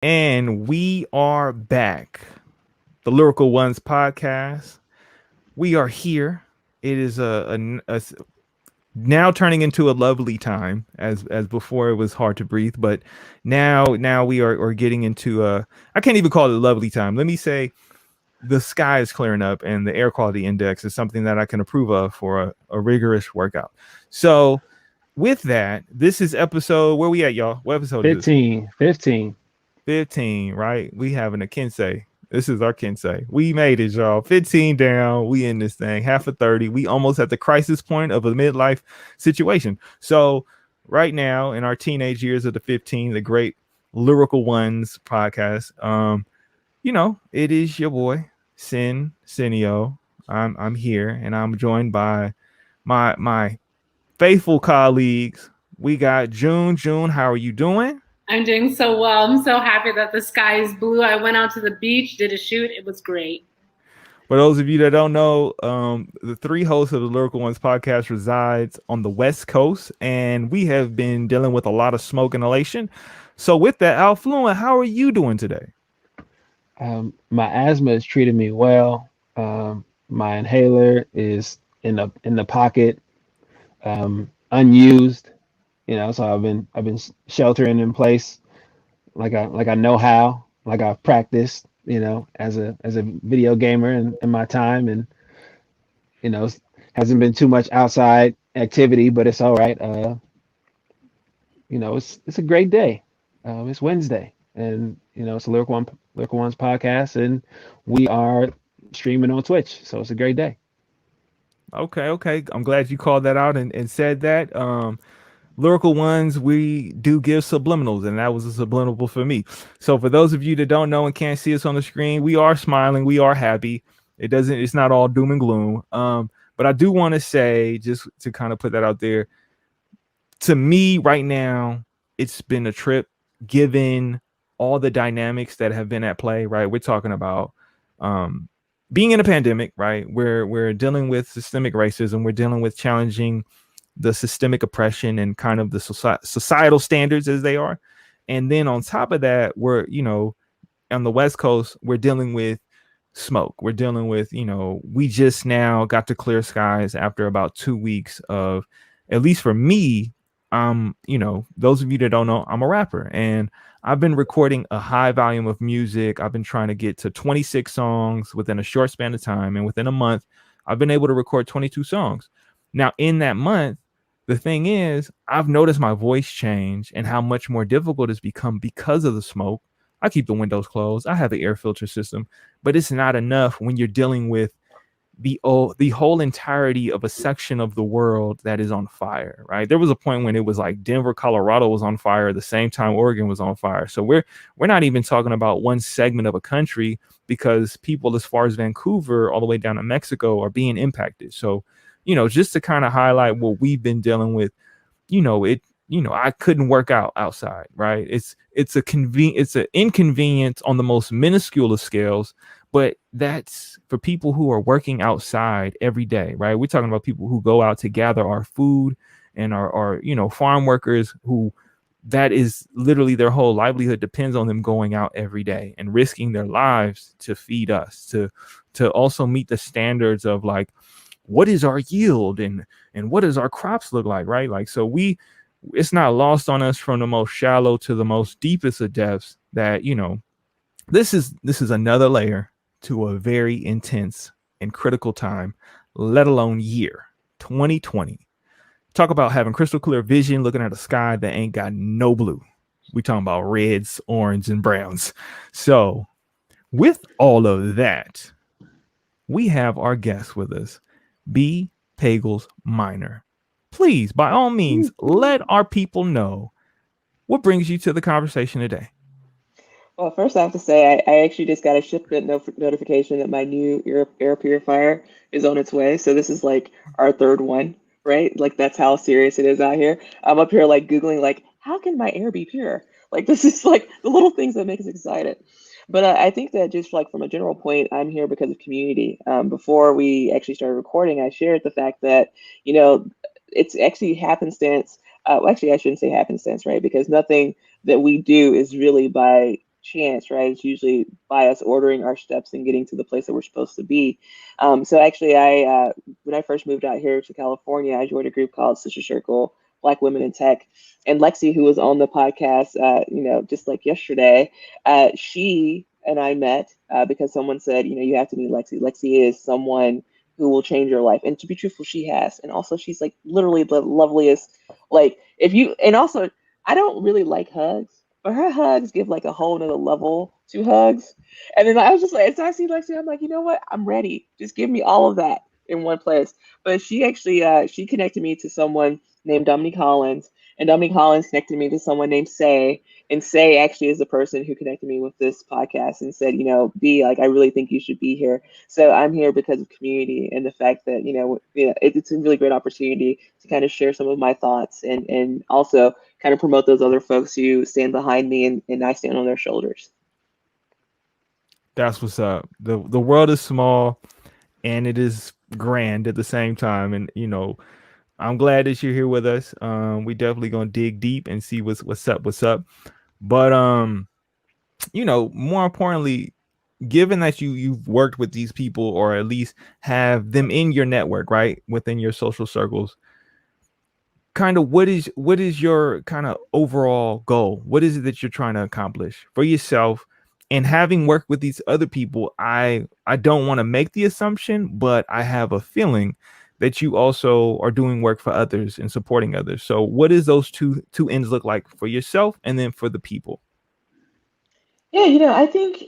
And we are back. The Lyrical Ones podcast. We are here. It is now turning into a lovely time as before it was hard to breathe, but now we are getting into I can't even call it a lovely time. Let me say the sky is clearing up and the air quality index is something that I can approve of for a rigorous workout. So with that, this is episode where we at, y'all? What episode is this? 15. 15, right? We having a Kensei. This is our Kensei. We made it, y'all. 15 down. We in this thing. Half of 30. We almost at the crisis point of a midlife situation. So right now, in our teenage years of the 15, the great Lyrical Ones podcast, it is your boy, Sinio. I'm here and I'm joined by my faithful colleagues. We got June. June, how are you doing? I'm doing so well. I'm so happy that the sky is blue. I went out to the beach, did a shoot. It was great. For those of you that don't know, the three hosts of the Lyrical Ones podcast resides on the West Coast, and we have been dealing with a lot of smoke inhalation. So with that, Alfluent, how are you doing today? My asthma is treating me well. My inhaler is in the pocket, unused. So I've been sheltering in place like I know how, like I've practiced. As a video gamer in my time, and hasn't been too much outside activity, but it's all right. It's a great day. It's Wednesday, and it's a Lyrical Ones podcast, and we are streaming on Twitch, so it's a great day. Okay. I'm glad you called that out and said that. Lyrical Ones, we do give subliminals, and that was a subliminal for me. So for those of you that don't know and can't see us on the screen, we are smiling, we are happy. It's not all doom and gloom. But I do want to say, just to kind of put that out there, to me right now, it's been a trip given all the dynamics that have been at play, right? We're talking about being in a pandemic, right? We're dealing with systemic racism, we're dealing with challenging the systemic oppression and kind of the societal standards as they are. And then on top of that, we're, on the West Coast, we're dealing with smoke. We're dealing with, we just now got to clear skies after about 2 weeks of, at least for me, those of you that don't know, I'm a rapper and I've been recording a high volume of music. I've been trying to get to 26 songs within a short span of time. And within a month, I've been able to record 22 songs. Now, in that month, the thing is, I've noticed my voice change and how much more difficult it's become because of the smoke. I keep the windows closed. I have the air filter system, but it's not enough when you're dealing with the whole entirety of a section of the world that is on fire, right? There was a point when it was like Denver, Colorado was on fire at the same time Oregon was on fire. So we're not even talking about one segment of a country, because people as far as Vancouver all the way down to Mexico are being impacted. So, just to kind of highlight what we've been dealing with, I couldn't work out outside, right? It's an inconvenience on the most minuscule of scales, but that's for people who are working outside every day, right? We're talking about people who go out to gather our food and are farm workers who that is literally their whole livelihood depends on them going out every day and risking their lives to feed us, to also meet the standards of like, what is our yield and what does our crops look like, right? Like, so it's not lost on us from the most shallow to the most deepest of depths that, this is another layer to a very intense and critical time, let alone year 2020. Talk about having crystal clear vision, looking at a sky that ain't got no blue. We talking about reds, orange, and browns. So with all of that, we have our guest with us, B. Pagels-Minor. Please, by all means, let our people know what brings you to the conversation today. Well, first I have to say, I actually just got a shipment notification that my new air purifier is on its way. So this is like our third one, right? Like that's how serious it is out here. I'm up here like Googling, like, how can my air be pure? Like this is like the little things that make us excited. But I think that just like from a general point, I'm here because of community. Before we actually started recording, I shared the fact that, it's actually happenstance. Actually, I shouldn't say happenstance, right? Because nothing that we do is really by chance, right? It's usually by us ordering our steps and getting to the place that we're supposed to be. So actually, when I first moved out here to California, I joined a group called Sister Circle Black Women in Tech. And Lexi, who was on the podcast, just like yesterday, she and I met because someone said, you have to meet Lexi. Lexi is someone who will change your life. And to be truthful, she has. And also, she's like literally the loveliest. Like, and also, I don't really like hugs, but her hugs give like a whole nother level to hugs. And then I was just like, as I see Lexi, I'm like, you know what? I'm ready. Just give me all of that in one place. But she actually, she connected me to someone named Dominique Hollins, and Dominique Hollins connected me to someone named Say. And Say actually is the person who connected me with this podcast and said, B, like, I really think you should be here. So I'm here because of community and the fact that, it's a really great opportunity to kind of share some of my thoughts and also kind of promote those other folks who stand behind me and I stand on their shoulders. That's what's up. The world is small and it is grand at the same time. And I'm glad that you're here with us. We definitely gonna dig deep and see what's up. But more importantly, given that you've worked with these people or at least have them in your network, right, within your social circles, kind of what is your kind of overall goal? What is it that you're trying to accomplish for yourself? And having worked with these other people, I don't want to make the assumption, but I have a feeling that you also are doing work for others and supporting others. So what does those two ends look like for yourself and then for the people? Yeah, I think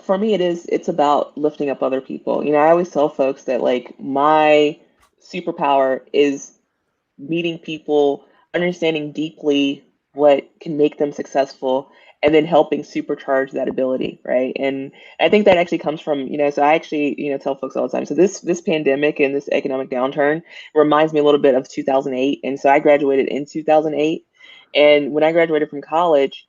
for me it's about lifting up other people. I always tell folks that like my superpower is meeting people, understanding deeply what can make them successful, and then helping supercharge that ability, right? And I think that actually comes from, so I actually, tell folks all the time. So this pandemic and this economic downturn reminds me a little bit of 2008. And so I graduated in 2008. And when I graduated from college,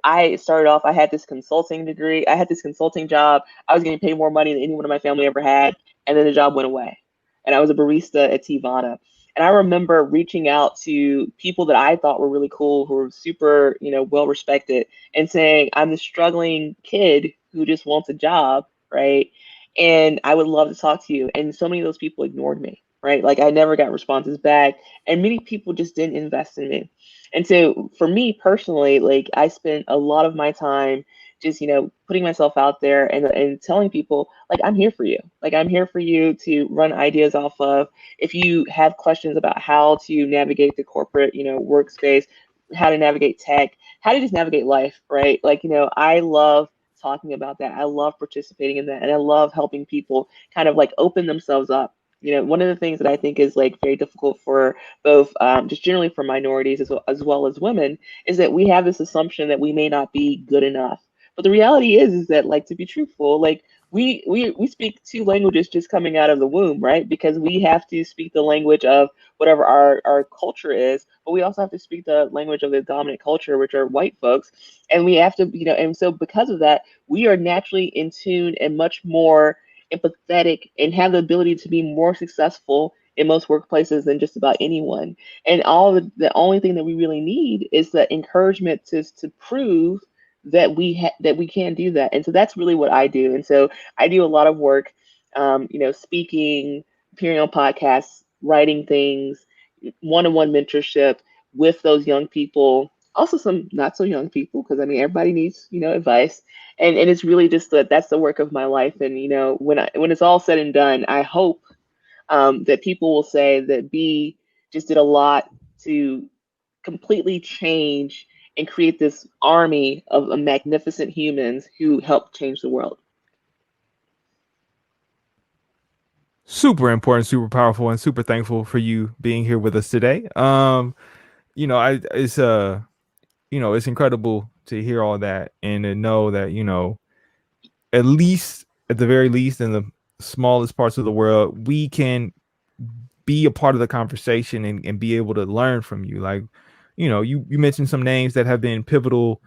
I started off, I had this consulting degree, I had this consulting job. I was getting paid more money than anyone in my family ever had. And then the job went away. And I was a barista at Tivana. And I remember reaching out to people that I thought were really cool, who were super, well respected, and saying, I'm the struggling kid who just wants a job, right? And I would love to talk to you. And so many of those people ignored me, right? Like I never got responses back. And many people just didn't invest in me. And so for me personally, like I spent a lot of my time just, putting myself out there and telling people, like, I'm here for you. Like, I'm here for you to run ideas off of. If you have questions about how to navigate the corporate, workspace, how to navigate tech, how to just navigate life, right? Like, I love talking about that. I love participating in that. And I love helping people kind of like open themselves up. One of the things that I think is like very difficult for both just generally for minorities as well as women is that we have this assumption that we may not be good enough. But the reality is that, like, to be truthful, like we speak two languages just coming out of the womb, right? Because we have to speak the language of whatever our culture is, but we also have to speak the language of the dominant culture, which are white folks. And we have to, and so because of that, we are naturally in tune and much more empathetic and have the ability to be more successful in most workplaces than just about anyone. And the only thing that we really need is the encouragement to prove that we can do that. And so that's really what I do. And so I do a lot of work, speaking, appearing on podcasts, writing things, one-on-one mentorship with those young people, also some not so young people, because I mean everybody needs, advice. And it's really just that's the work of my life. And when it's all said and done, I hope that people will say that B just did a lot to completely change and create this army of magnificent humans who help change the world. Super important, super powerful, and super thankful for you being here with us today. I it's incredible to hear all that and to know that, at least at the very least in the smallest parts of the world, we can be a part of the conversation and be able to learn from you. Like, you mentioned some names that have been pivotal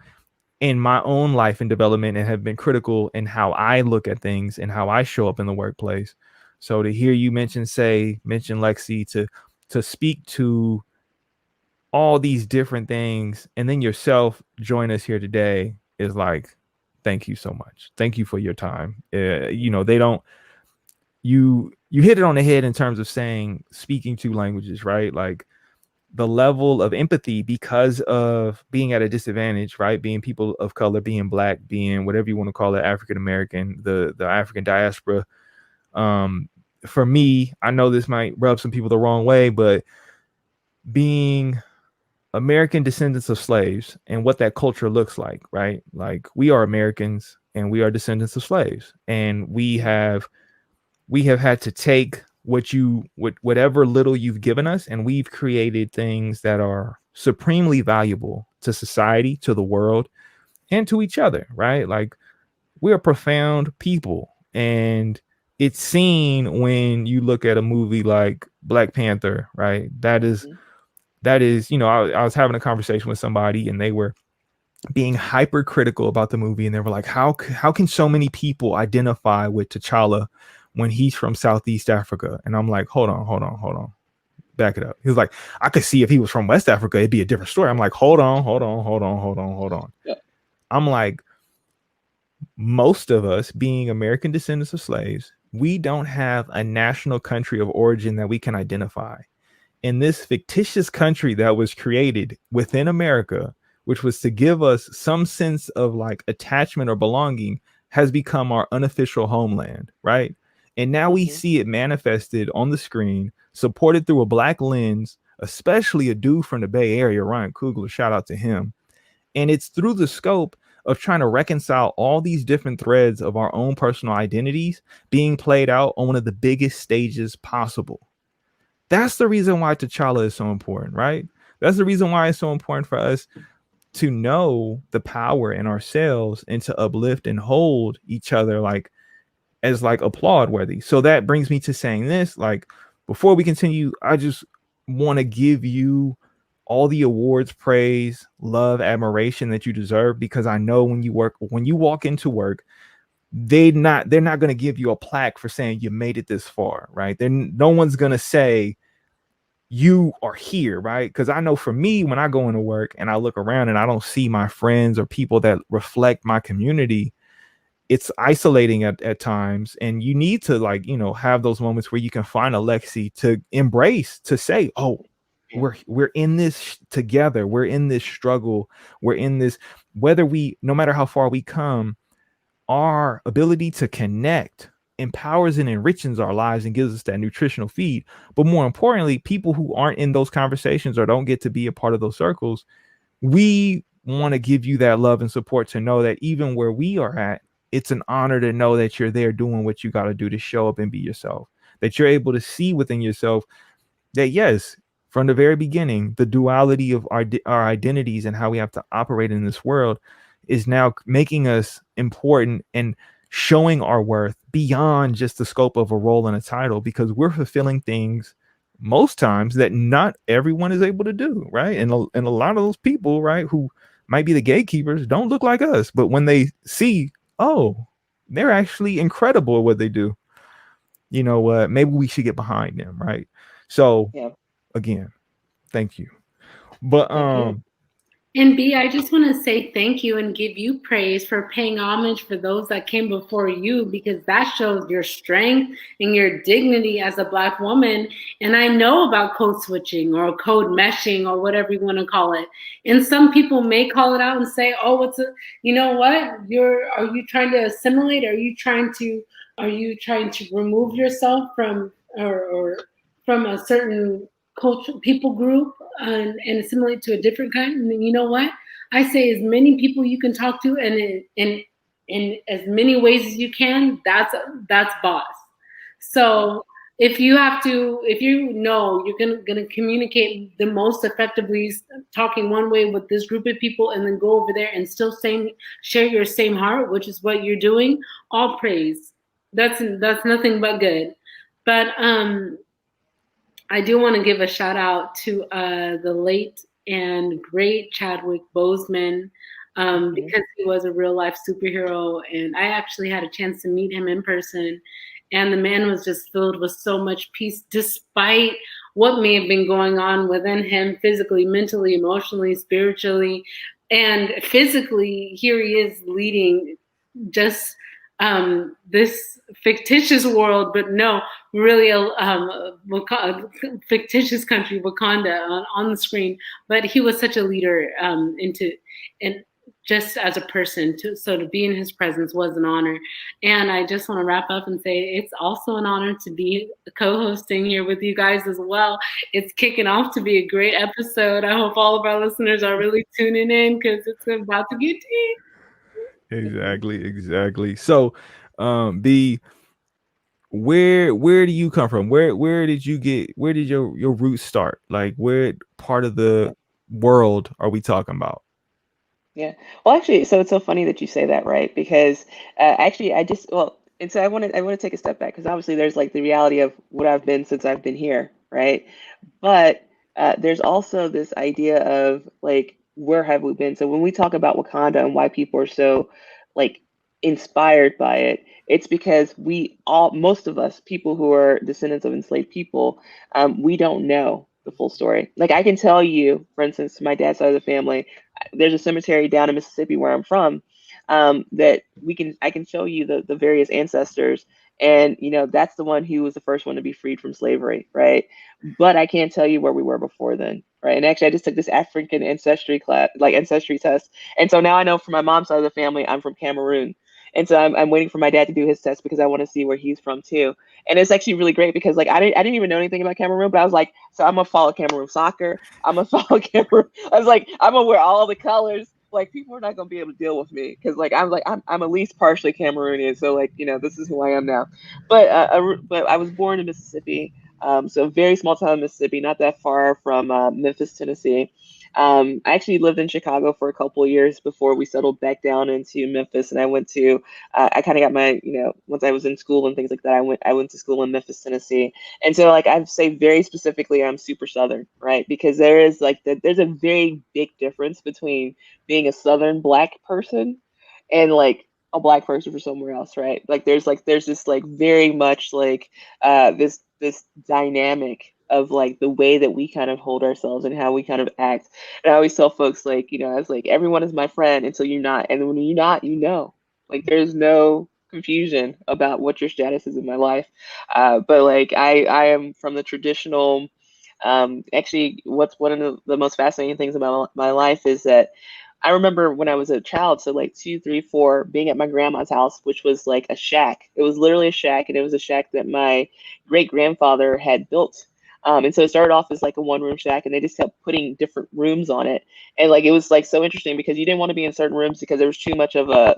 in my own life and development and have been critical in how I look at things and how I show up in the workplace. So to hear you mention Lexi, to speak to all these different things and then yourself join us here today is like thank you so much. Thank you for your time. They don't. You hit it on the head in terms of saying speaking two languages, right? Like the level of empathy because of being at a disadvantage, right? Being people of color, being black, being whatever you want to call it, African American, the African diaspora. For me, I know this might rub some people the wrong way, but being American descendants of slaves and what that culture looks like, right? Like we are Americans and we are descendants of slaves, and we have had to take whatever little you've given us, and we've created things that are supremely valuable to society, to the world, and to each other, right? Like we're profound people, and it's seen when you look at a movie like Black Panther, right? That is I was having a conversation with somebody, and they were being hypercritical about the movie, and they were like, how can so many people identify with T'Challa when he's from Southeast Africa? And I'm like, hold on, back it up. He was like, I could see if he was from West Africa, it'd be a different story. I'm like, hold on. Yeah. I'm like, most of us being American descendants of slaves, we don't have a national country of origin that we can identify. In this fictitious country that was created within America, which was to give us some sense of like attachment or belonging, has become our unofficial homeland, right? And now we see it manifested on the screen, supported through a black lens, especially a dude from the Bay Area, Ryan Coogler, shout out to him. And it's through the scope of trying to reconcile all these different threads of our own personal identities being played out on one of the biggest stages possible. That's the reason why T'Challa is so important, right? That's the reason why it's so important for us to know the power in ourselves and to uplift and hold each other like as like applaud worthy. So that brings me to saying this, like before we continue, I just want to give you all the awards, praise, love, admiration that you deserve, because I know when you walk into work, they're not going to give you a plaque for saying you made it this far, right? Then no one's going to say you are here, right? Because I know for me, when I go into work and I look around and I don't see my friends or people that reflect my community, it's isolating at times. And you need to have those moments where you can find a Lexi to embrace, to say, oh, we're in this together. We're in this struggle. We're in this, no matter how far we come, our ability to connect empowers and enriches our lives and gives us that nutritional feed. But more importantly, people who aren't in those conversations or don't get to be a part of those circles, we want to give you that love and support to know that even where we are at, it's an honor to know that you're there doing what you got to do to show up and be yourself, that you're able to see within yourself that, yes, from the very beginning, the duality of our identities and how we have to operate in this world is now making us important and showing our worth beyond just the scope of a role and a title, because we're fulfilling things most times that not everyone is able to do, right? And a lot of those people, right, who might be the gatekeepers don't look like us, but when they see, oh, they're actually incredible at what they do, you know what, maybe we should get behind them, right? So again, thank you. But And B, I just want to say thank you and give you praise for paying homage for those that came before you, because that shows your strength and your dignity as a Black woman. And I know about code switching or code meshing or whatever you want to call it. And some people may call it out and say, oh, you know what? Are you trying to assimilate? Are you trying to remove yourself from or from a certain culture, people group, and assimilate to a different kind? And you know what? I say as many people you can talk to, and in as many ways as you can. That's boss. So if you know you're gonna communicate the most effectively, talking one way with this group of people, and then go over there and still share your same heart, which is what you're doing, all praise. That's nothing but good. But I do want to give a shout out to the late and great Chadwick Boseman, because he was a real life superhero, and I actually had a chance to meet him in person, and the man was just filled with so much peace, despite what may have been going on within him physically, mentally, emotionally, spiritually, and physically. Here he is leading just this fictitious world, but no, really fictitious country, Wakanda, on the screen. But he was such a leader and just as a person. So to be in his presence was an honor. And I just want to wrap up and say it's also an honor to be co-hosting here with you guys as well. It's kicking off to be a great episode. I hope all of our listeners are really tuning in because it's about to get deep. Exactly. So, B, where do you come from? Where did your roots start? Like, where part of the world are we talking about? Yeah. Well, actually, so it's so funny that you say that, right? Because actually, and so I want to take a step back because obviously there's like the reality of what I've been since I've been here, right? But there's also this idea of like where have we been? So when we talk about Wakanda and why people are so like inspired by it, it's because most of us, people who are descendants of enslaved people, we don't know the full story. Like I can tell you, for instance, my dad's side of the family, there's a cemetery down in Mississippi where I'm from, that I can show you the various ancestors, and that's the one who was the first one to be freed from slavery, right? But I can't tell you where we were before then, right? And actually, I just took this African ancestry class, like ancestry test, and so now I know from my mom's side of the family, I'm from Cameroon. And so I'm waiting for my dad to do his test because I want to see where he's from too. And it's actually really great because like I didn't even know anything about Cameroon, but I was like, so I'm gonna follow Cameroon soccer. I'm gonna follow Cameroon. I was like, I'm gonna wear all the colors. Like people are not gonna be able to deal with me because like I'm at least partially Cameroonian, so like this is who I am now. But I was born in Mississippi, so a very small town in Mississippi, not that far from Memphis, Tennessee. I actually lived in Chicago for a couple of years before we settled back down into Memphis, and I kind of got my, once I was in school and things like that, I went to school in Memphis, Tennessee. And so like I'd say very specifically, I'm super Southern, right? Because there's a very big difference between being a Southern Black person and like a Black person from somewhere else, right? There's this like very much like this dynamic of like the way that we kind of hold ourselves and how we kind of act. And I always tell folks like, I was like, everyone is my friend until you're not. And when you're not, like there's no confusion about what your status is in my life. But like I am from the traditional. Actually, what's one of the most fascinating things about my life is that I remember when I was a child, so like 2, 3, 4, being at my grandma's house, which was like a shack. It was literally a shack, and it was a shack that my great grandfather had built. And so it started off as like a one room shack, and they just kept putting different rooms on it. And like it was like so interesting because you didn't want to be in certain rooms because there was too much of a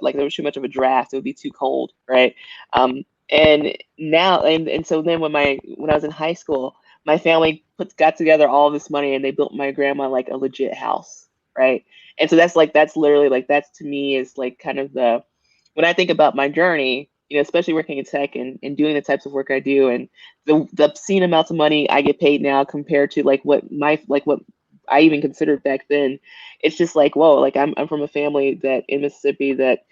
draft. It would be too cold, right? And now and so then when I was in high school, my family got together all this money and they built my grandma like a legit house, right? And so that's literally like that's to me is like kind of when I think about my journey, especially working in tech and doing the types of work I do and the obscene amounts of money I get paid now compared to like what I even considered back then, it's just like whoa, like I'm from a family that in Mississippi that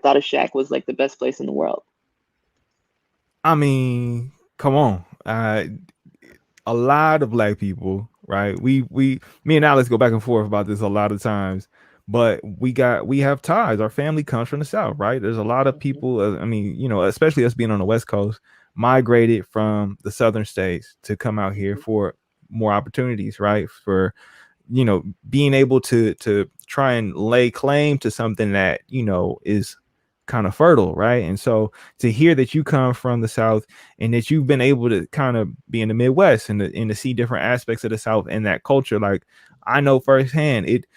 thought a shack was like the best place in the world. I mean, come on. A lot of Black people, right? Me and Alex go back and forth about this a lot of times, but we have ties. Our family comes from the South, right? There's a lot of Mhm. people. I mean, especially us being on the West Coast, migrated from the Southern states to come out here for more opportunities, right? For being able to try and lay claim to something that is kind of fertile, right? And so to hear that you come from the South and that you've been able to kind of be in the Midwest and to see different aspects of the South and that culture, like I know firsthand, it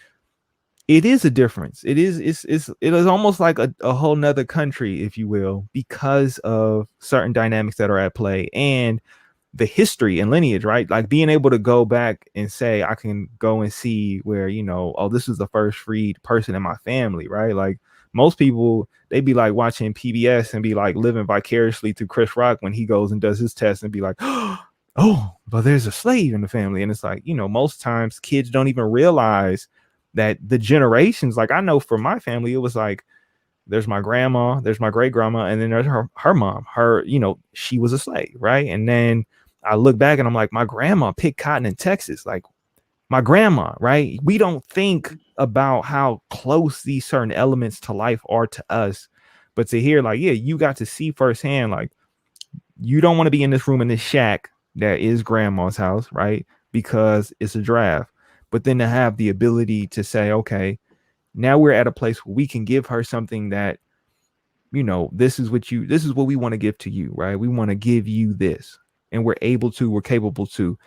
is a difference. It is almost like a whole nother country, if you will, because of certain dynamics that are at play and the history and lineage, right? Like being able to go back and say, I can go and see where, oh, this was the first freed person in my family, right? Like most people, they'd be like watching PBS and be like living vicariously through Chris Rock when he goes and does his test and be like, oh, but there's a slave in the family. And it's like, most times kids don't even realize that the generations, like I know for my family, it was like, there's my grandma, there's my great grandma, and then there's her mom. She was a slave, right? And then I look back and I'm like, my grandma picked cotton in Texas, like my grandma, right? We don't think about how close these certain elements to life are to us, But to hear like, yeah, you got to see firsthand, like, you don't want to be in this room in this shack that is grandma's house, right? Because it's a draft. But then to have the ability to say, okay, now we're at a place where we can give her something that, you know, this is what we want to give to you, right? We want to give you this, and we're capable to.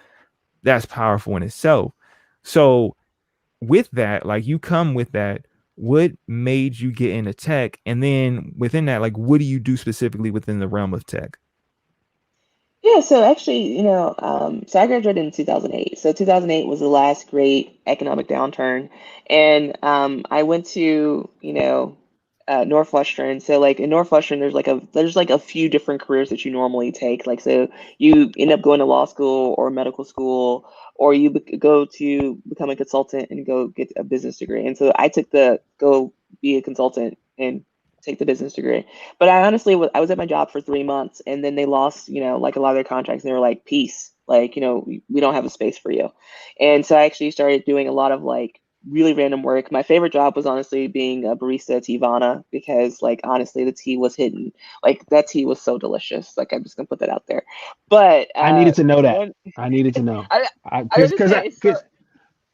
That's powerful in itself. So with that, like, you come with that, what made you get into tech? And then within that, like, what do you do specifically within the realm of tech? Yeah, so actually, so I graduated in 2008. So 2008 was the last great economic downturn. And I went to, Northwestern. So like in Northwestern, there's like a few different careers that you normally take. Like, so you end up going to law school or medical school, or you go to become a consultant and go get a business degree. And so I took the go be a consultant and take the business degree. But I honestly I was at my job for 3 months, and then they lost, like a lot of their contracts, and they were like, peace, like, we don't have a space for you. And so I actually started doing a lot of like really random work. My favorite job was honestly being a barista at Teavana, because like honestly the tea was hidden. Like that tea was so delicious. Like I'm just gonna put that out there. But I needed to know that. one I needed to know. I I Because understand. So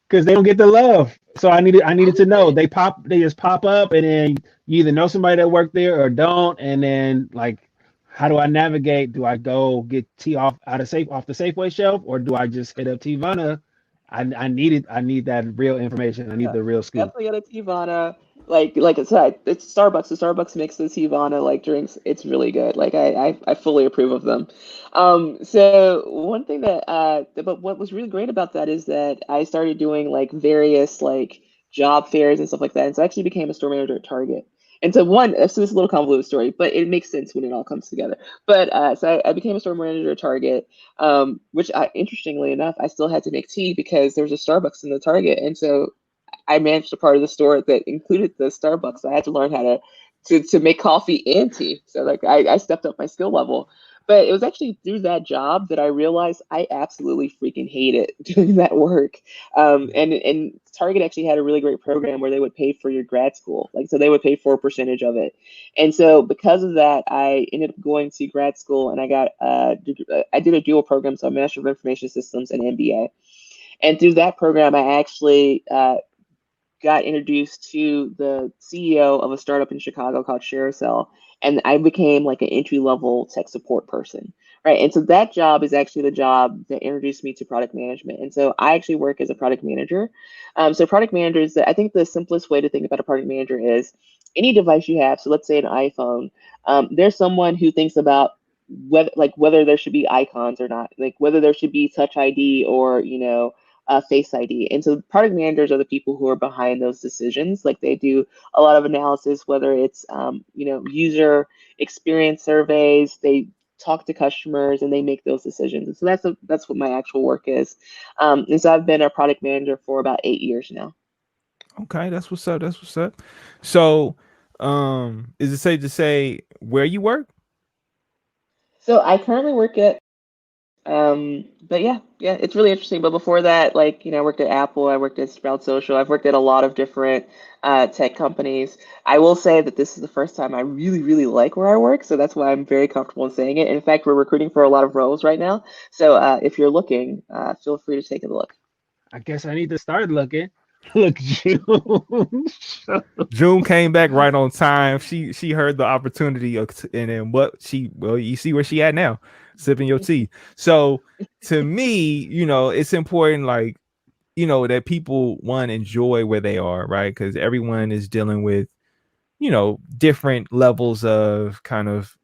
because they don't get the love. So I needed to know. They just pop up, and then you either know somebody that worked there or don't. And then like, how do I navigate? Do I go get tea off the Safeway shelf, or do I just hit up Tivana? I need that real information. I need yeah, the real scoop. definitely at a Teavana. Like I said, it's Starbucks. The Starbucks makes the Teavana like drinks. It's really good. Like I fully approve of them. So one thing but what was really great about that is that I started doing like various like job fairs and stuff like that. And so I actually became a store manager at Target. And so so it's a little convoluted story, but it makes sense when it all comes together. But so I became a store manager at Target, which interestingly enough, I still had to make tea because there was a Starbucks in the Target. And so I managed a part of the store that included the Starbucks. I had to learn how to make coffee and tea. So like I stepped up my skill level. But it was actually through that job that I realized I absolutely freaking hate it doing that work. And Target actually had a really great program where they would pay for your grad school. Like, so they would pay for a percentage of it. And so because of that, I ended up going to grad school, and I did a dual program, so a Master of Information Systems and MBA. And through that program, I actually got introduced to the CEO of a startup in Chicago called ShareCell, and I became like an entry level tech support person, right? And so that job is actually the job that introduced me to product management. And so I actually work as a product manager. So product manager is I think the simplest way to think about a product manager is any device you have. So let's say an iPhone. There's someone who thinks about whether there should be icons or not, like whether there should be Touch ID or Face ID. And so product managers are the people who are behind those decisions. Like they do a lot of analysis, whether it's user experience surveys. They talk to customers and they make those decisions. And so that's what my actual work is. And so I've been a product manager for about 8 years now. Okay, that's what's up. That's what's up. So, is it safe to say where you work? So I currently work at but yeah, it's really interesting. But before that, like, I worked at Apple, I worked at Sprout Social, I've worked at a lot of different tech companies. I will say that this is the first time I really, really like where I work, so that's why I'm very comfortable in saying it. In fact, we're recruiting for a lot of roles right now. So if you're looking, feel free to take a look. I guess I need to start looking. Look, June. June came back right on time. She heard the opportunity, and then you see where she at now, sipping your tea. So to me, it's important, like, that people enjoy where they are, right? Because everyone is dealing with, different levels of kind of,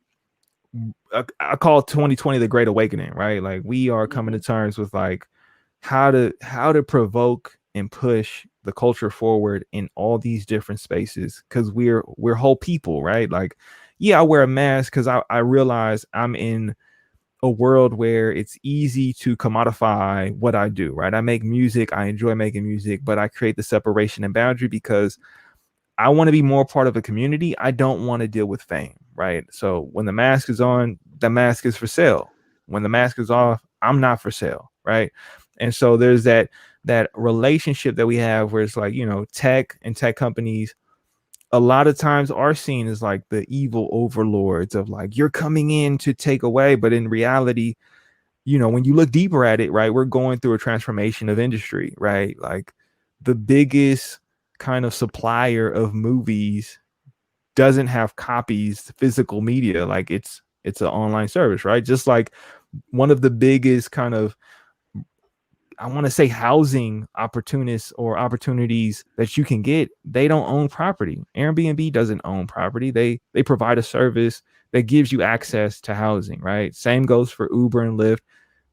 I call 2020 the Great Awakening, right? Like we are coming to terms with like how to provoke and push the culture forward in all these different spaces, because we're whole people, right? Like, yeah, I wear a mask because I realize I'm in a world where it's easy to commodify what I do, right? I make music, I enjoy making music, but I create the separation and boundary because I want to be more part of a community. I don't want to deal with fame, right? So when the mask is on, the mask is for sale. When the mask is off, I'm not for sale, right? And so there's that relationship that we have where it's like, tech and tech companies a lot of times are seen as like the evil overlords of like, you're coming in to take away. But in reality, when you look deeper at it, right, we're going through a transformation of industry, right? Like the biggest kind of supplier of movies doesn't have copies, physical media. Like it's an online service, right? Just like one of the biggest kind of, I want to say, housing opportunists or opportunities that you can get, they don't own property. Airbnb doesn't own property. They provide a service that gives you access to housing, right? Same goes for Uber and Lyft.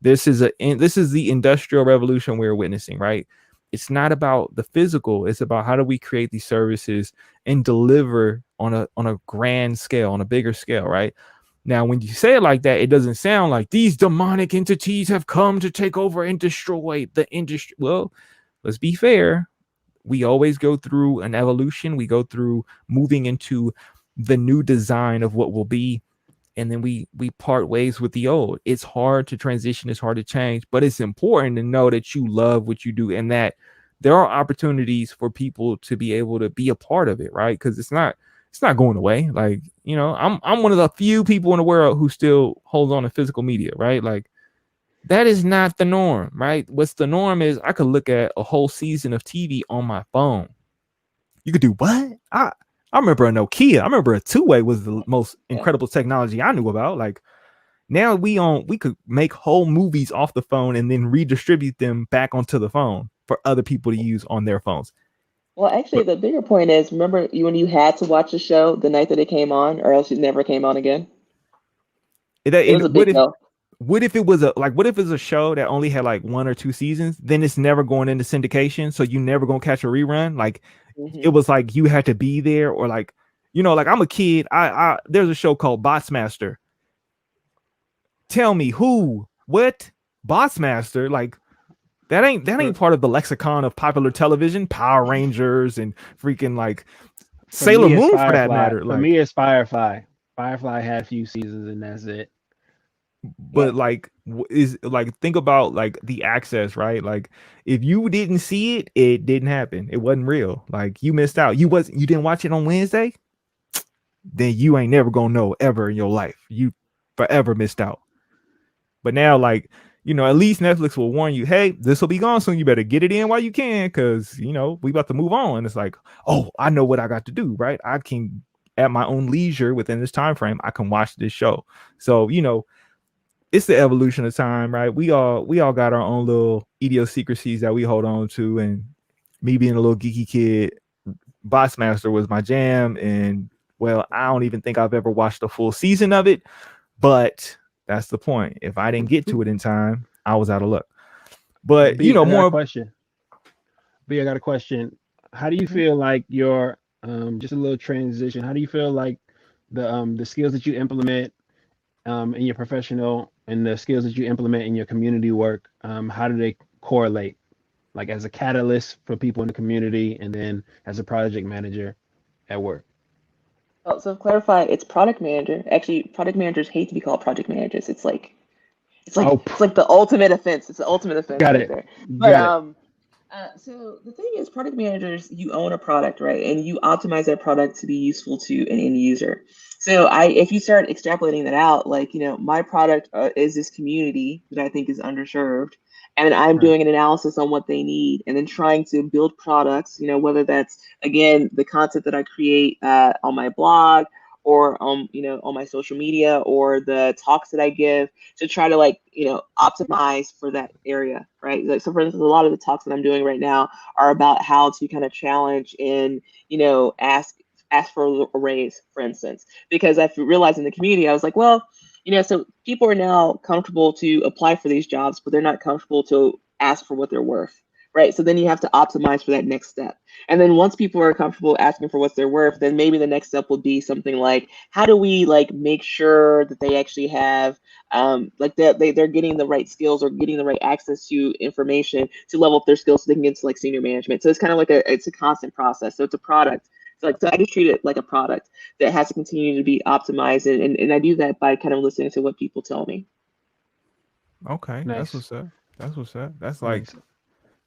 This is the industrial revolution we're witnessing, right? It's not about the physical. It's about how do we create these services and deliver on a grand scale, on a bigger scale, right? Now, when you say it like that, it doesn't sound like these demonic entities have come to take over and destroy the industry. Well, let's be fair. We always go through an evolution. We go through moving into the new design of what will be, and then we part ways with the old. It's hard to transition. It's hard to change, but it's important to know that you love what you do and that there are opportunities for people to be able to be a part of it, right? Because it's not going away. Like, I'm one of the few people in the world who still holds on to physical media, right? Like that is not the norm, right? What's the norm is I could look at a whole season of TV on my phone. You could do what? I remember a Nokia. I remember a two-way was the most incredible technology I knew about. Like now we could make whole movies off the phone and then redistribute them back onto the phone for other people to use on their phones. Well, actually, the bigger point is, remember when you had to watch the show the night that it came on, or else it never came on again? It was a big no. What if it was a show that only had like 1 or 2 seasons? Then it's never going into syndication, so you never gonna catch a rerun. Like it was like you had to be there, or like like I'm a kid. I there's a show called Botsmaster. Tell me what Botsmaster, like that ain't part of the lexicon of popular television. Power Rangers and freaking like Sailor Moon for that matter. For me, it's Firefly. Firefly had a few seasons and that's it. But like is like, think about like the access, right? Like if you didn't see it, it didn't happen. It wasn't real. Like you missed out. You didn't watch it on Wednesday, then you ain't never gonna know ever in your life. You forever missed out. But now, like, at least Netflix will warn you, hey, this will be gone soon. You better get it in while you can, because we about to move on. And it's like, oh, I know what I got to do, right? I can, at my own leisure within this time frame, I can watch this show. So it's the evolution of time, right? We all got our own little idiosyncrasies that we hold on to. And me being a little geeky kid, Bossmaster was my jam. And well, I don't even think I've ever watched a full season of it, but that's the point. If I didn't get to it in time, I was out of luck. But B, I got a question. How do you feel like your just a little transition? How do you feel like the skills that you implement in your professional and the skills that you implement in your community work, how do they correlate? Like as a catalyst for people in the community, and then as a project manager at work. Oh, so to clarify, it's product manager. Actually, product managers hate to be called project managers. It's like it's like the ultimate offense. It's the ultimate offense Got right it. there. Got it. So the thing is, product managers, you own a product, right? And you optimize that product to be useful to an end user. So if you start extrapolating that out, like, my product is this community that I think is underserved, and I'm Right. doing an analysis on what they need, and then trying to build products, whether that's, again, the content that I create on my blog, or on my social media, or the talks that I give, to try to, like, optimize for that area, right? Like, so for instance, a lot of the talks that I'm doing right now are about how to kind of challenge and, ask for a raise, for instance, because I've realized in the community, I was like, well, so people are now comfortable to apply for these jobs, but they're not comfortable to ask for what they're worth, right? So then you have to optimize for that next step. And then once people are comfortable asking for what they're worth, then maybe the next step will be something like, how do we, like, make sure that they actually have, like, they're getting the right skills or getting the right access to information to level up their skills so they can get into, like, senior management. So it's kind of like it's a constant process. So it's a product. So I just treat it like a product that has to continue to be optimized, and I do that by kind of listening to what people tell me. Okay, that's Nice. what's up. That's what's up. That's like Nice.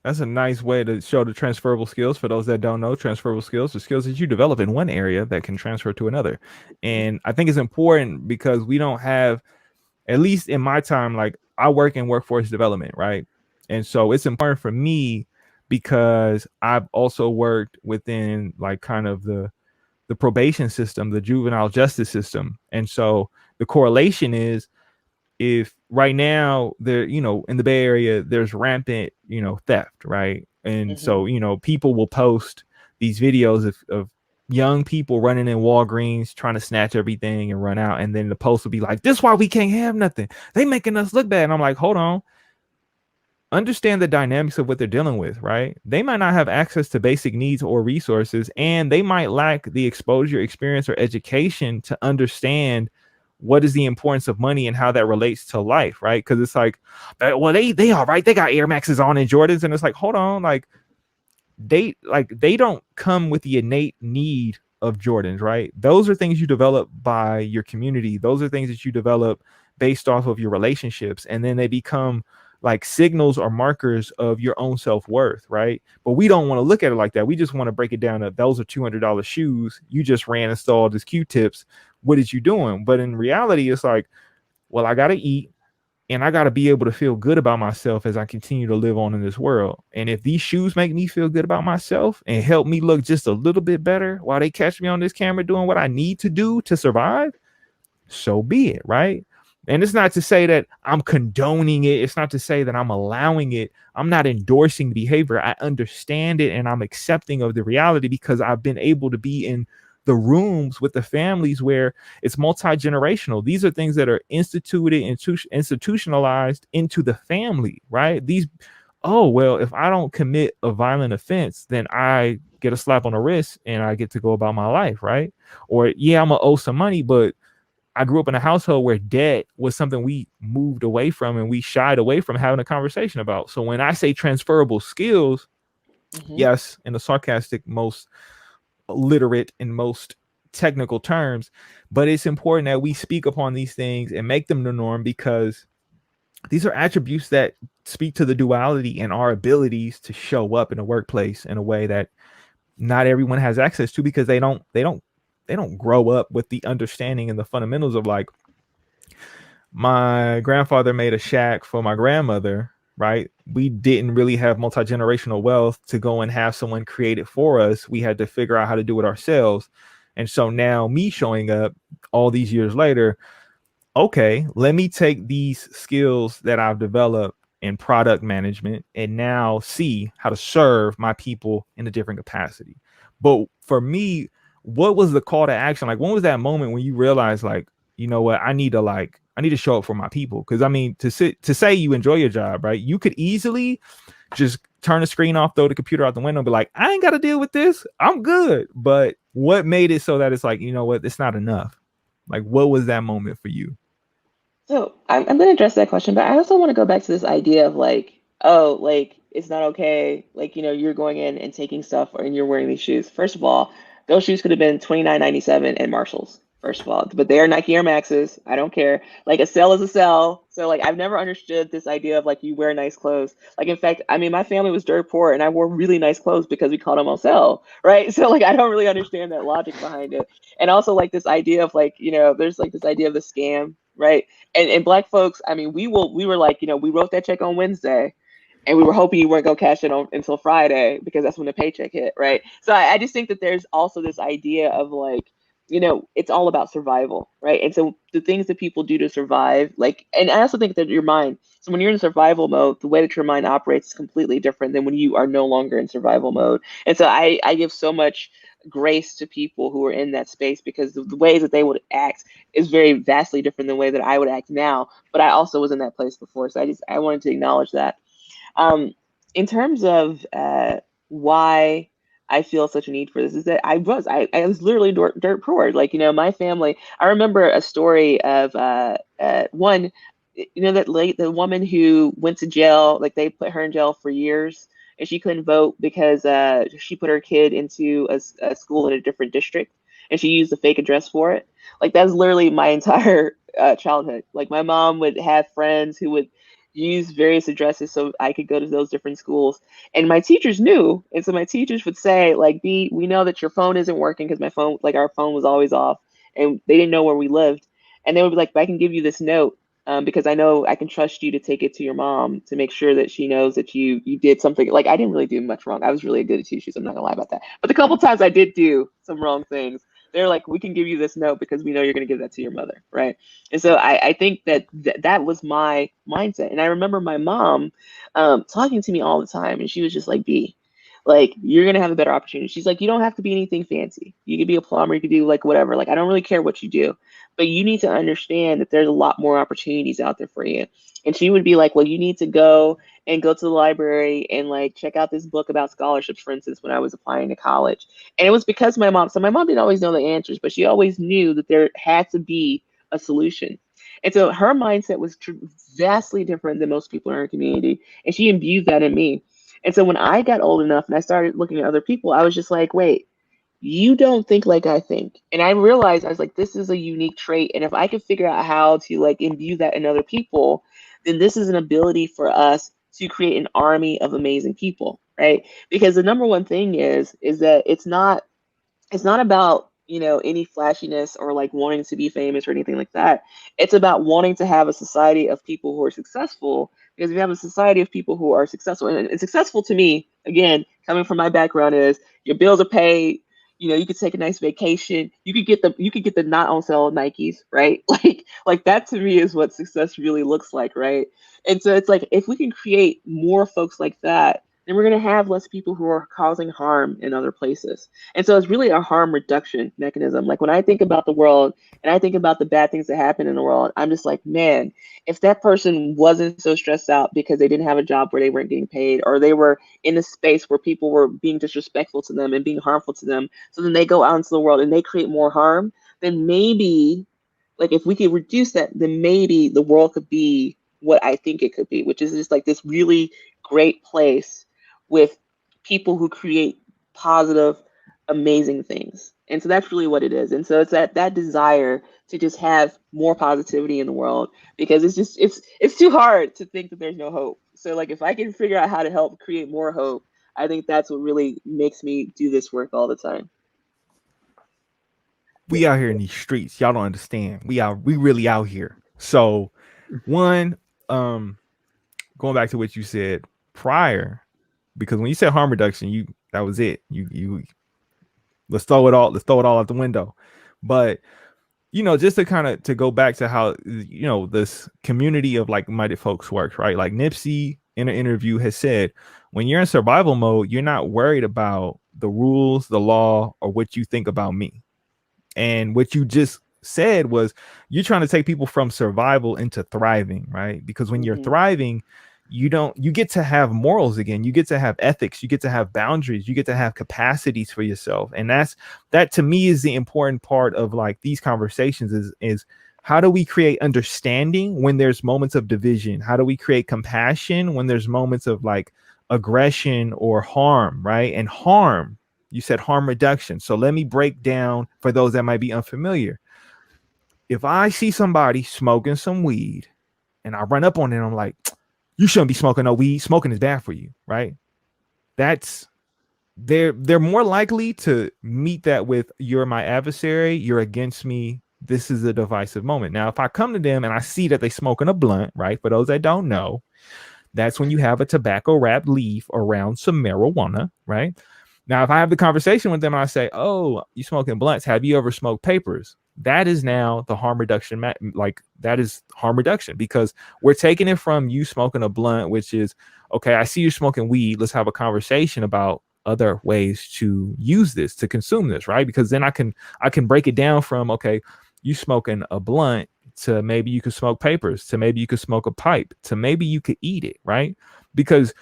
That's a nice way to show the transferable skills. For those that don't know, transferable skills are skills that you develop in one area that can transfer to another. And I think it's important because we don't have, at least in my time, like I work in workforce development, right? And so it's important for me because I've also worked within like kind of the probation system, the juvenile justice system. And so the correlation is, if right now there, in the Bay Area, there's rampant, theft, right? And so, people will post these videos of young people running in Walgreens trying to snatch everything and run out. And then the post will be like, this is why we can't have nothing. They making us look bad. And I'm like, hold on. Understand the dynamics of what they're dealing with, right? They might not have access to basic needs or resources, and they might lack the exposure, experience, or education to understand what is the importance of money and how that relates to life, right? Because it's like, well, they all right, they got Air Maxes on and Jordans, and it's like, hold on, like they don't come with the innate need of Jordans, right? Those are things you develop by your community. Those are things that you develop based off of your relationships, and then they become like signals or markers of your own self-worth, right? But we don't want to look at it like that. We just want to break it down to, those are $200 shoes. You just ran and installed this Q-tips. What is you doing? But in reality, it's like, well, I got to eat and I got to be able to feel good about myself as I continue to live on in this world. And if these shoes make me feel good about myself and help me look just a little bit better while they catch me on this camera doing what I need to do to survive, so be it, right? And it's not to say that I'm condoning it. It's not to say that I'm allowing it. I'm not endorsing behavior. I understand it and I'm accepting of the reality because I've been able to be in the rooms with the families where it's multi-generational. These are things that are institutionalized into the family, right? Oh, well, if I don't commit a violent offense, then I get a slap on the wrist and I get to go about my life, right? Or, yeah, I'm going to owe some money, but I grew up in a household where debt was something we moved away from and we shied away from having a conversation about. So when I say transferable skills, yes, in the sarcastic, most literate and most technical terms, but it's important that we speak upon these things and make them the norm, because these are attributes that speak to the duality and our abilities to show up in a workplace in a way that not everyone has access to, because they don't grow up with the understanding and the fundamentals of, like, my grandfather made a shack for my grandmother, right? We didn't really have multi-generational wealth to go and have someone create it for us. We had to figure out how to do it ourselves. And so now me showing up all these years later, okay, let me take these skills that I've developed in product management and now see how to serve my people in a different capacity. But for me, what was the call to action? Like, when was that moment when you realized, like, you know what, I need to show up for my people? Because I mean, to say you enjoy your job, right? You could easily just turn the screen off, throw the computer out the window, and be like, I ain't got to deal with this. I'm good. But what made it so that it's like, you know what, it's not enough? Like, what was that moment for you? So I'm going to address that question, but I also want to go back to this idea of like, oh, like it's not okay. Like, you're going in and taking stuff and you're wearing these shoes. First of all, those shoes could have been $29.97 at Marshall's, first of all, but they are Nike Air Maxes. I don't care. Like, a sell is a sell. So like, I've never understood this idea of like, you wear nice clothes. Like, in fact, I mean, my family was dirt poor and I wore really nice clothes because we caught them on sale. Right. So like, I don't really understand that logic behind it. And also like this idea of like, there's like this idea of the scam, right? And Black folks, I mean, we were like, we wrote that check on Wednesday and we were hoping you weren't going to cash it on until Friday because that's when the paycheck hit, right? So I just think that there's also this idea of like, it's all about survival, right? And so the things that people do to survive, like, and I also think that your mind, so when you're in survival mode, the way that your mind operates is completely different than when you are no longer in survival mode. And so I give so much grace to people who are in that space, because the ways that they would act is very vastly different than the way that I would act now. But I also was in that place before. So I wanted to acknowledge that. In terms of why I feel such a need for this, is that I was literally dirt poor. Like, my family, I remember a story of one, the woman who went to jail, like they put her in jail for years and she couldn't vote because she put her kid into a school in a different district and she used a fake address for it. Like, that's literally my entire childhood. Like, my mom would have friends who would use various addresses so I could go to those different schools. And my teachers knew. And so my teachers would say, like, B, we know that your phone isn't working, because my phone, like our phone was always off, and they didn't know where we lived. And they would be like, I can give you this note, because I know I can trust you to take it to your mom to make sure that she knows that you did something. Like, I didn't really do much wrong. I was really good at teachers. I'm not gonna lie about that. But the couple times I did do some wrong things, they're like, we can give you this note because we know you're gonna give that to your mother, right? And so I think that that was my mindset. And I remember my mom talking to me all the time, and she was just like, B, like, you're gonna have a better opportunity. She's like, you don't have to be anything fancy. You could be a plumber, you could do like whatever. Like, I don't really care what you do, but you need to understand that there's a lot more opportunities out there for you. And she would be like, well, you need to go to the library and like check out this book about scholarships, for instance, when I was applying to college. And it was because my mom, so my mom didn't always know the answers, but she always knew that there had to be a solution. And so her mindset was vastly different than most people in her community. And she imbued that in me. And so when I got old enough and I started looking at other people, I was just like, wait, you don't think like I think. And I realized, I was like, this is a unique trait. And if I could figure out how to like imbue that in other people, then this is an ability for us to create an army of amazing people, right? Because the number one thing is that it's not about, any flashiness or like wanting to be famous or anything like that. It's about wanting to have a society of people who are successful. Because if you have a society of people who are successful, and successful to me, again, coming from my background, is your bills are paid. You could take a nice vacation. You could get the not on sale Nikes, right? Like that to me is what success really looks like, right? And so it's like, if we can create more folks like that, then we're going to have less people who are causing harm in other places. And so it's really a harm reduction mechanism. Like when I think about the world and I think about the bad things that happen in the world, I'm just like, man, if that person wasn't so stressed out because they didn't have a job where they weren't getting paid, or they were in a space where people were being disrespectful to them and being harmful to them, so then they go out into the world and they create more harm, then maybe, like, if we could reduce that, then maybe the world could be what I think it could be, which is just like this really great place with people who create positive, amazing things. And so that's really what it is. And so it's that desire to just have more positivity in the world, because it's too hard to think that there's no hope. So like, if I can figure out how to help create more hope, I think that's what really makes me do this work all the time. We out here in these streets. Y'all don't understand. We really out here. So one, going back to what you said prior, because when you said harm reduction, that was it. You let's throw it all out the window. But just to go back to how this community of like-minded folks works, right? Like Nipsey in an interview has said, when you're in survival mode, you're not worried about the rules, the law, or what you think about me. And what you just said was, you're trying to take people from survival into thriving, right? Because when you're thriving, you get to have morals again. You get to have ethics. You get to have boundaries. You get to have capacities for yourself. And that to me is the important part of like these conversations is how do we create understanding when there's moments of division? How do we create compassion when there's moments of like aggression or harm, right? And harm, you said harm reduction. So let me break down for those that might be unfamiliar. If I see somebody smoking some weed and I run up on them, I'm like, you shouldn't be smoking no weed. Smoking is bad for you, right? They're more likely to meet that with, you're my adversary, you're against me, this is a divisive moment. Now, if I come to them and I see that they smoking a blunt, right? For those that don't know, that's when you have a tobacco wrapped leaf around some marijuana, right? Now, if I have the conversation with them and I say, oh, you smoking blunts, have you ever smoked papers? That is now the harm reduction. That is harm reduction, because we're taking it from you smoking a blunt, which is, okay, I see you smoking weed. Let's have a conversation about other ways to use this, to consume this, right? Because then I can break it down from, okay, you smoking a blunt, to maybe you could smoke papers, to maybe you could smoke a pipe, to maybe you could eat it, right? Because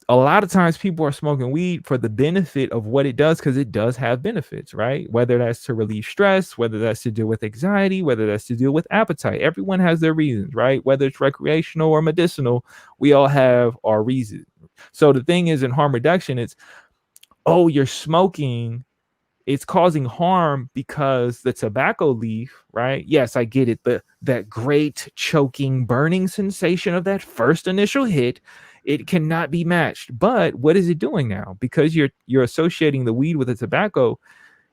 a lot of times people are smoking weed for the benefit of what it does, because it does have benefits, right? Whether that's to relieve stress, whether that's to deal with anxiety, whether that's to deal with appetite. Everyone has their reasons, right? Whether it's recreational or medicinal, we all have our reasons. So the thing is, in harm reduction, it's, oh, you're smoking it's causing harm because the tobacco leaf, right? Yes, I get it. That great choking, burning sensation of that first initial hit, it cannot be matched. But what is it doing now? Because you're associating the weed with the tobacco,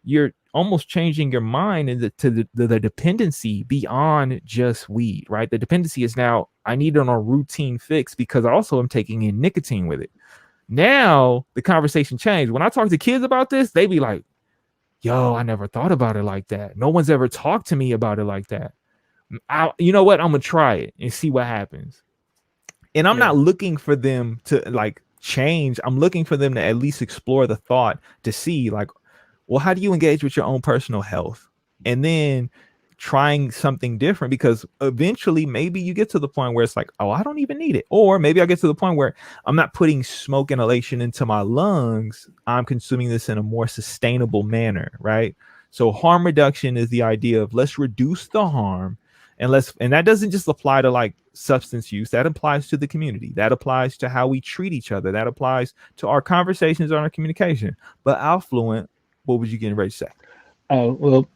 you're almost changing your mind to the dependency beyond just weed, right? The dependency is now, I need it on a routine fix because also I'm taking in nicotine with it. Now the conversation changed. When I talk to kids about this, they be like, yo, I never thought about it like that. No one's ever talked to me about it like that. You know what? I'm going to try it and see what happens. And I'm not looking for them to like change. I'm looking for them to at least explore the thought to see like, well, how do you engage with your own personal health? And then trying something different, because eventually maybe you get to the point where it's like, oh, I don't even need it. Or maybe I get to the point where I'm not putting smoke inhalation into my lungs. I'm consuming this in a more sustainable manner, right? So harm reduction is the idea of let's reduce the harm, and that doesn't just apply to like substance use. That applies to the community. That applies to how we treat each other. That applies to our conversations and our communication. But Affluent, what was you getting ready to say? Oh well,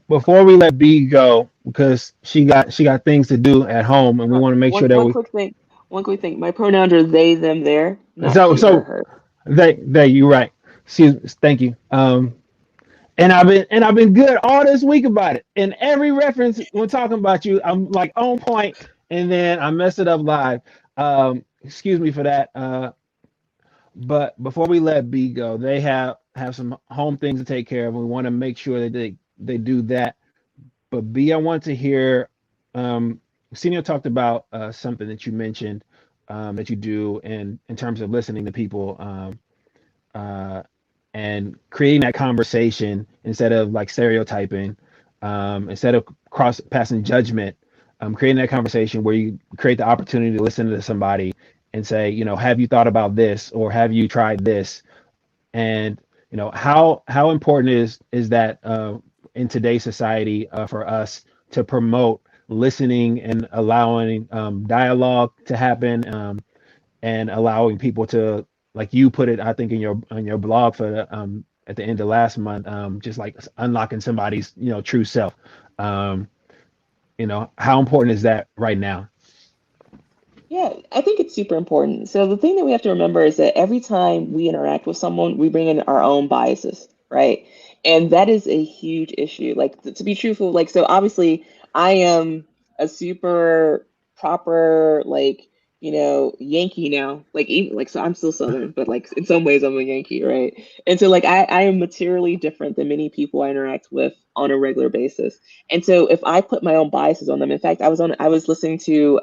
before we let B go, because she got things to do at home, and we want to make One sure that one we. quick thing. One quick thing. My pronouns are they, them, their, not So she, her, so her. they you right. Thank you. And I've been good all this week about it. And every reference when talking about you, I'm like on point, and then I mess it up live. Excuse me for that. But before we let B go, they have some home things to take care of. We want to make sure that they do that. But B, I want to hear. Senior talked about something that you mentioned that you do in terms of listening to people. Uh, and creating that conversation instead of like stereotyping, instead of cross passing judgment, creating that conversation where you create the opportunity to listen to somebody and say, you know, have you thought about this, or have you tried this? And you know, how important is that in today's society for us to promote listening and allowing dialogue to happen, and allowing people to, like you put it, I think in your on your blog for the, at the end of last month, just like unlocking somebody's, you know, true self. Um, you know, how important is that right now? Yeah, I think it's super important. So the thing that we have to remember is that every time we interact with someone, we bring in our own biases, right? And that is a huge issue. Like to be truthful, like so obviously I am a super proper like, Yankee now. Like even like so I'm still Southern, but like in some ways I'm a Yankee, right? And so like I am materially different than many people I interact with on a regular basis. And so if I put my own biases on them, in fact, I was listening to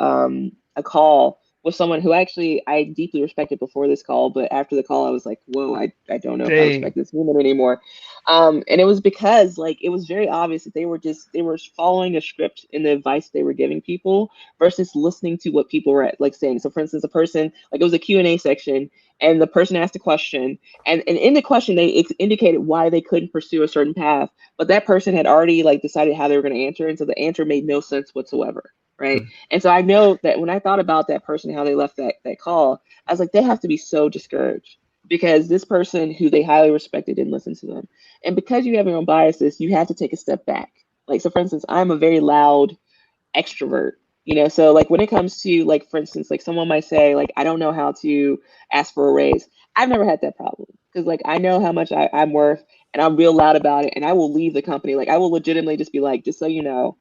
a call with someone who actually I deeply respected before this call, but after the call, I was like, whoa, I don't know if I Dang. respect this woman anymore. And it was because like it was very obvious that they were following a script in the advice they were giving people versus listening to what people were like saying. So for instance, a person like it was a Q&A section and the person asked a question and in the question they indicated why they couldn't pursue a certain path, but that person had already like decided how they were going to answer, and so the answer made no sense whatsoever. Right. And so I know that when I thought about that person, how they left that call, I was like, they have to be so discouraged because this person who they highly respected didn't listen to them. And because you have your own biases, you have to take a step back. Like, so for instance, I'm a very loud extrovert, so like when it comes to like, for instance, like someone might say, like, I don't know how to ask for a raise. I've never had that problem because like I know how much I'm worth and I'm real loud about it. And I will leave the company. Like I will legitimately just be like, just so you know,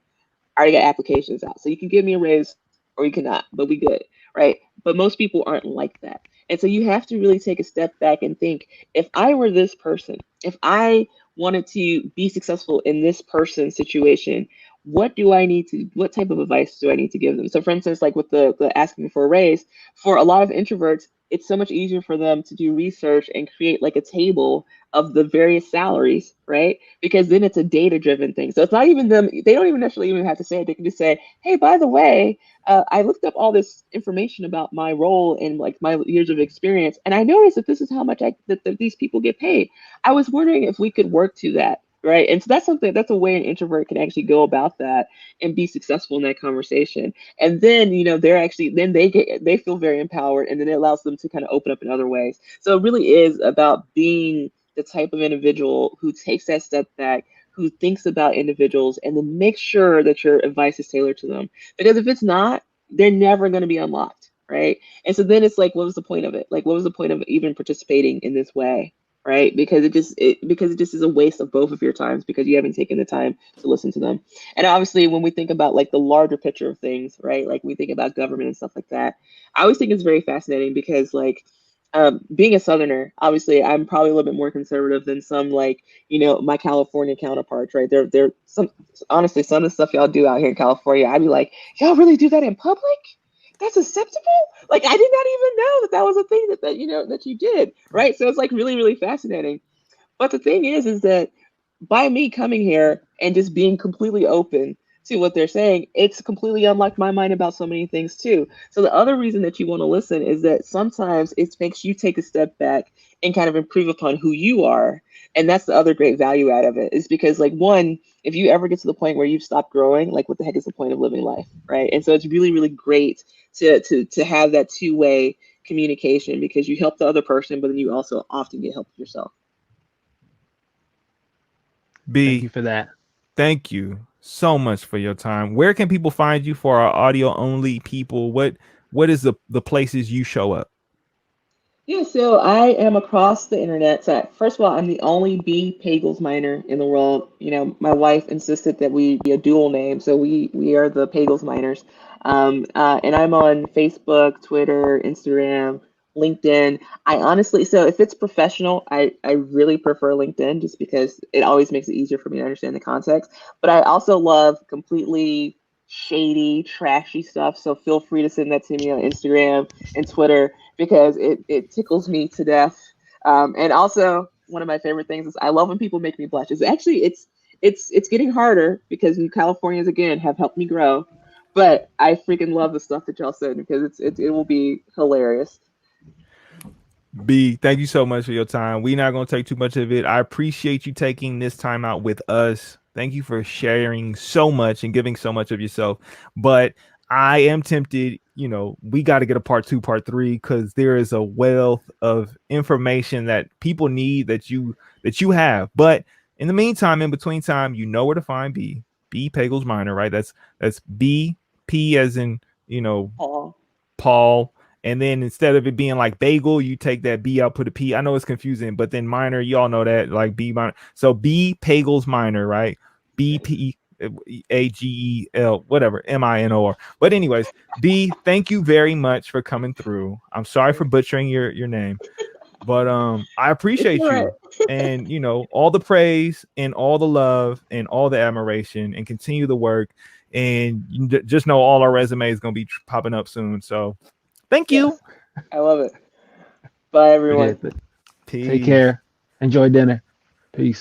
I already got applications out. So you can give me a raise or you cannot, but we good, right? But most people aren't like that. And so you have to really take a step back and think, if I were this person, if I wanted to be successful in this person's situation, what type of advice do I need to give them? So for instance, like with the asking for a raise, for a lot of introverts, it's so much easier for them to do research and create like a table of the various salaries, right? Because then it's a data driven thing. So it's not even them, they don't even necessarily even have to say it. They can just say, hey, by the way, I looked up all this information about my role and like my years of experience, and I noticed that this is how much that these people get paid. I was wondering if we could work to that, right? And so that's a way an introvert can actually go about that and be successful in that conversation. And then then they feel very empowered, and then it allows them to kind of open up in other ways. So it really is about being the type of individual who takes that step back, who thinks about individuals, and then makes sure that your advice is tailored to them. Because if it's not, they're never going to be unlocked, right? And so then it's like, what was the point of it? Like, what was the point of even participating in this way, right? Because because it just is a waste of both of your times because you haven't taken the time to listen to them. And obviously, when we think about like the larger picture of things, right? Like we think about government and stuff like that. I always think it's very fascinating because like being a Southerner, obviously, I'm probably a little bit more conservative than some like my California counterparts, right? They're some honestly some of the stuff y'all do out here in California, I'd be like, y'all really do that in public? That's acceptable? Like I did not even know that that was a thing that you did, right? So it's like really really fascinating. But the thing is that by me coming here and just being completely open to what they're saying, it's completely unlocked my mind about so many things too. So the other reason that you want to listen is that sometimes it makes you take a step back and kind of improve upon who you are. And that's the other great value out of it is because like one, if you ever get to the point where you've stopped growing, like what the heck is the point of living life, right? And so it's really, really great to have that two-way communication because you help the other person, but then you also often get help yourself. Thank you B, for that. thank you so much for your time. Where can people find you for our audio only people? What is the places you show up? Yeah, so I am across the internet. So first of all, I'm the only B Pagels-Minor in the world. My wife insisted that we be a dual name, so we are the Pagels-Minors. And I'm on Facebook, Twitter, Instagram, LinkedIn. I honestly, so if it's professional, I really prefer LinkedIn just because it always makes it easier for me to understand the context. But I also love completely shady, trashy stuff. So feel free to send that to me on Instagram and Twitter because it tickles me to death. And also, one of my favorite things is I love when people make me blush. It's actually it's getting harder because you Californians again have helped me grow, but I freaking love the stuff that y'all said because it will be hilarious. B, thank you so much for your time. We're not going to take too much of it. I appreciate you taking this time out with us. Thank you for sharing so much and giving so much of yourself. But I am tempted, we got to get a part 2, part 3, because there is a wealth of information that people need that you have. But in the meantime, in between time, you know where to find B Pagels-Minor, right? That's B P as in, Paul. Paul. And then instead of it being like bagel, you take that B out, put a P. I know it's confusing, but then minor, y'all know that like B minor. So B Pagels-Minor, right? BPAGEL, whatever, MINOR. But anyways, B, thank you very much for coming through. I'm sorry for butchering your name, but I It's appreciate all right. you. And all the praise and all the love and all the admiration and continue the work. And you just know all our resumes is gonna be popping up soon. So thank Yes, you. I love it. Bye, Appreciate everyone. it. Take Peace. care. Enjoy dinner. Peace.